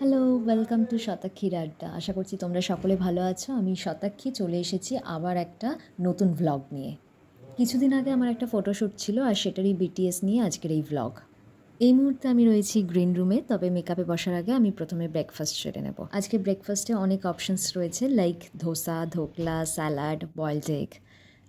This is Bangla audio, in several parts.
হ্যালো, ওয়েলকাম টু শতাক্ষীর আড্ডা। আশা করছি তোমরা সকলে ভালো আছো। আমি শতাক্ষী চলে এসেছি আবার একটা নতুন ভ্লগ নিয়ে। কিছুদিন আগে আমার একটা ফটোশ্যুট ছিল আর সেটারই বিটিএস নিয়ে আজকের এই ভ্লগ। এই মুহূর্তে আমি রয়েছি গ্রিন রুমে, তবে মেকআপে বসার আগে আমি প্রথমে ব্রেকফাস্ট সেরে নেব। আজকে ব্রেকফাস্টে অনেক অপশনস রয়েছে, like dosa, dhokla, salad, boiled egg.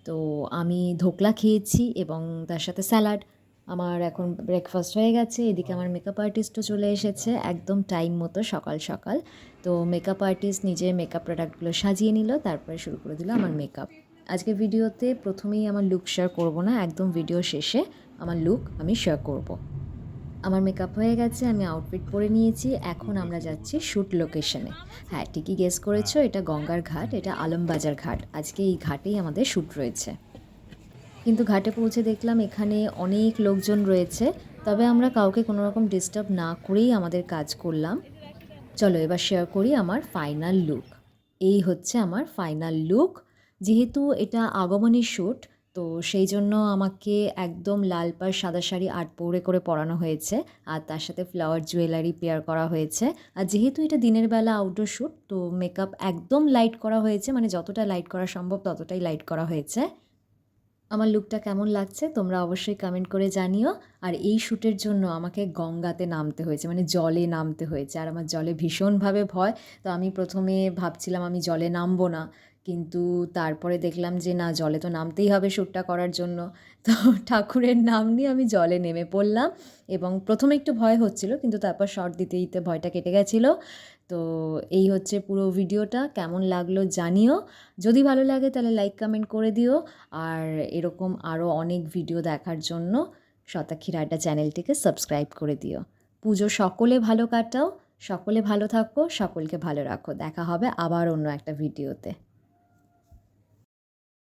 তো আমি ধোকলা খেয়েছি এবং তার সাথে স্যালাড। আমার এখন ব্রেকফাস্ট হয়ে গেছে। এদিকে আমার মেকআপ আর্টিস্টও চলে এসেছে একদম টাইম মতো সকাল সকাল। তো মেকআপ আর্টিস্ট নিজে মেকআপ প্রোডাক্টগুলো সাজিয়ে নিল, তারপরে শুরু করে দিল আমার মেকআপ। আজকে ভিডিওতে প্রথমেই আমার লুক শেয়ার করব না, একদম ভিডিও শেষে আমার লুক আমি শেয়ার করব। আমার মেকআপ হয়ে গেছে, আমি আউটফিট পরে নিয়েছি। এখন আমরা যাচ্ছি শ্যুট লোকেশনে। হ্যাঁ, ঠিকই গেস করেছো, এটা গঙ্গার ঘাট, এটা আলমবাজার ঘাট। আজকে এই ঘাটেই আমাদের শ্যুট রয়েছে। কিন্তু ঘাটে পৌঁছে দেখলাম এখানে অনেক লোকজন রয়েছে, তবে আমরা কাউকে কোনো রকম ডিস্টার্ব না করেই আমাদের কাজ করলাম। চলো এবার শেয়ার করি আমার ফাইনাল লুক। এই হচ্ছে আমার ফাইনাল লুক। যেহেতু এটা আগমনী শ্যুট, তো সেই জন্য আমাকে একদম লাল পাড় সাদা শাড়ি আট পৌরে করে পরানো হয়েছে, আর তার সাথে ফ্লাওয়ার জুয়েলারি পেয়ার করা হয়েছে। আর যেহেতু এটা দিনের বেলা আউটডোর শ্যুট, তো মেকআপ একদম লাইট করা হয়েছে, মানে যতটা লাইট করা সম্ভব ততটাই লাইট করা হয়েছে। আমার লুকটা কেমন লাগছে তোমরা অবশ্যই কমেন্ট করে জানিও। আর এই শ্যুটের জন্য আমাকে গঙ্গাতে নামতে হয়েছে, মানে জলে নামতে হয়েছে, আর আমার জলে ভীষণভাবে ভয়। তো আমি প্রথমে ভাবছিলাম আমি জলে নামবো না, কিন্তু তারপরে দেখলাম যে না, জলে তো নামতেই হবে শ্যুটটা করার জন্য। তো ঠাকুরের নাম নিয়ে আমি জলে নেমে পড়লাম, এবং প্রথমে একটু ভয় হচ্ছিল, কিন্তু তারপর শর্ট দিতে দিতে ভয়টা কেটে গেছিলো। তো এই হচ্ছে পুরো ভিডিওটা, কেমন লাগলো জানিও। যদি ভালো লাগে তাহলে লাইক কমেন্ট করে দিও। আর এরকম আরও অনেক ভিডিও দেখার জন্য শতাক্ষীর আড্ডা চ্যানেলটিকে সাবস্ক্রাইব করে দিও। পুজো সকলে ভালো কাটাও, সকলে ভালো থাকো, সকলকে ভালো রাখো। দেখা হবে আবার অন্য একটা ভিডিওতে।